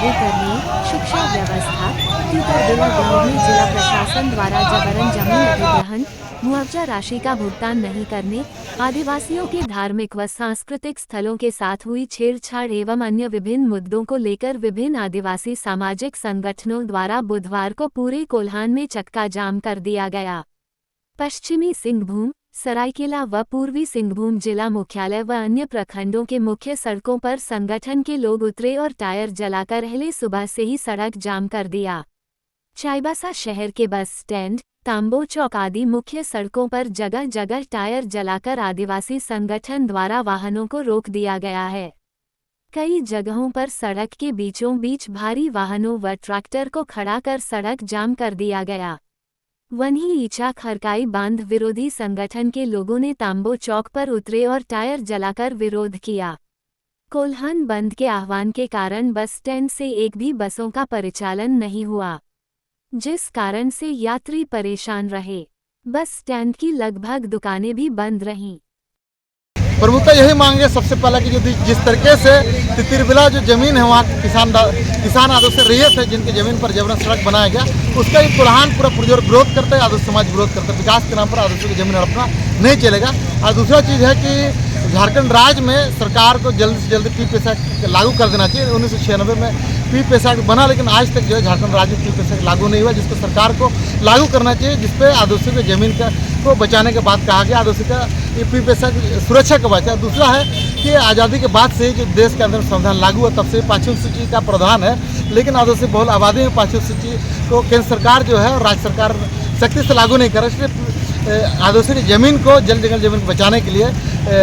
लागू करने, शिक्षा व्यवस्था, तितरबिला गांव में जिला प्रशासन द्वारा जबरन जमीन अधिग्रहण, मुआवजा राशि का भुगतान नहीं करने, आदिवासियों के धार्मिक व सांस्कृतिक स्थलों के साथ हुई छेड़छाड़ एवं अन्य विभिन्न मुद्दों को लेकर विभिन्न आदिवासी सामाजिक संगठनों द्वारा बुधवार को पूरे कोल्हान में चक्का जाम कर दिया गया। पश्चिमी सिंहभूम, सरायकेला व पूर्वी सिंहभूम जिला मुख्यालय व अन्य प्रखंडों के मुख्य सड़कों पर संगठन के लोग उतरे और टायर जलाकर पहले सुबह से ही सड़क जाम कर दिया। चाईबासा शहर के बस स्टैंड, तांबो चौक आदि मुख्य सड़कों पर जगह जगह टायर जलाकर आदिवासी संगठन द्वारा वाहनों को रोक दिया गया है। कई जगहों पर सड़क के बीचों बीच भारी वाहनों व ट्रैक्टर को खड़ा कर सड़क जाम कर दिया गया। वहीं ईचा खरकाई बांध विरोधी संगठन के लोगों ने तांबो चौक पर उतरे और टायर जलाकर विरोध किया। कोल्हान बंद के आह्वान के कारण बस स्टैंड से एक भी बसों का परिचालन नहीं हुआ, जिस कारण से यात्री परेशान रहे। बस स्टैंड की लगभग दुकानें भी बंद रहीं। प्रमुखता यही मांगे सबसे पहले कि जो जिस तरीके से तितरबिला जो जमीन है वहाँ किसान आदिवासी रैयत है जिनकी जमीन पर जबरन सड़क बनाया गया, उसका ही कोल्हान पूरा पुरजोर विरोध करता है। आदिवासी समाज विरोध करता है। विकास के नाम पर आदिवासी की जमीन हड़पना नहीं चलेगा। और दूसरा चीज़ है कि झारखंड राज्य में सरकार को जल्द से जल्द पी-पैसा लागू कर देना चाहिए। 1996 में पी-पैसा बना, लेकिन आज तक जो है झारखंड राज्य में पी-पैसा लागू नहीं हुआ, जिसको सरकार को लागू करना चाहिए, जिसपे आदिवासी की जमीन को बचाने के बाद कहा गया आदिवासी का ये पी-पैसा सुरक्षा का बचा। दूसरा है कि आज़ादी के बाद से जो देश के अंदर संविधान लागू हुआ तब से 5वीं सूची का प्रावधान है, लेकिन आदिवासी बहुल आबादी में 5वीं सूची को केंद्र सरकार जो है और राज्य सरकार सख्ती से लागू नहीं कर रही। इसलिए आदिवासी की जमीन को जल जंगल जमीन को बचाने के लिए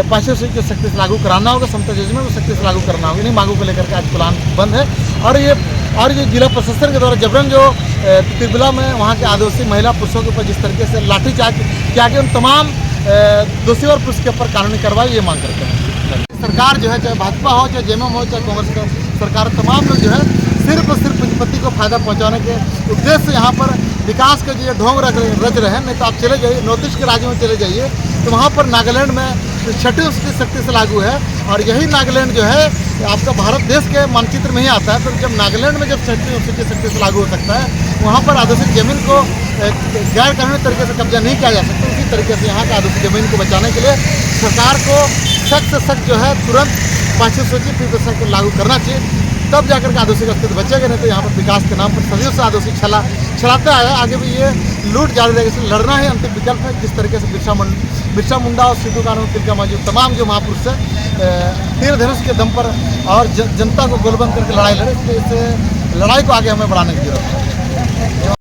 5वीं सूची को सख्ती से लागू कराना होगा। समता योजना को सख्ती से लागू करना होगा। इन्हीं मांगों को लेकर के आज कोल्हान बंद है। और ये जिला प्रशासन के द्वारा जबरन जो तितरबिला में वहाँ के आदिवासी महिला पुरुषों के ऊपर जिस तरीके से लाठीचार्ज किया गया, उन तमाम दोषी और पुरुष के ऊपर कानूनी कार्रवाई ये मांग करते हैं। सरकार जो है, चाहे भाजपा हो, चाहे जेएमएम हो, चाहे कांग्रेस का सरकार, तमाम लोग जो है सिर्फ और सिर्फ पूंजीपति को फायदा पहुंचाने के उद्देश्य से यहाँ पर विकास का जो ढोंग रच रहे हैं। नहीं तो आप चले जाइए नॉर्थ ईस्ट के राज्यों में चले जाइए तो वहाँ पर नागालैंड में 6वीं सूची सख्ती से लागू है, और यही नागालैंड जो है आपका भारत देश के मानचित्र में ही आता है। तो जब नागालैंड में जब 6वीं सूची सख्ती से लागू हो सकता है, वहाँ पर आदिवासी जमीन को गैर कानूनी तरीके से कब्जा नहीं किया जा सकता। उसी तरीके से यहाँ के आदिवासी जमीन को बचाने के लिए सरकार को सख्त से सख्त जो है तुरंत 5वीं सूची पी-पैसा को लागू करना चाहिए, तब जाकर के आदिवासी का अस्तित्व बचेगा। नहीं तो यहाँ पर विकास के नाम पर सदियों से आदिवासी छलाता आया, आगे भी ये लूट जारी रहेगी। इसलिए लड़ना ही अंतिम विकल्प है। जिस तरीके से बिरसा मुंडा और सिद्धू कानून तिलका मांझी तमाम जो महापुरुष है तीर धनुष के दम पर और जनता को गोलबंद करके लड़ाई लड़े, इसलिए लड़ाई को आगे हमें बढ़ाने की जरूरत है।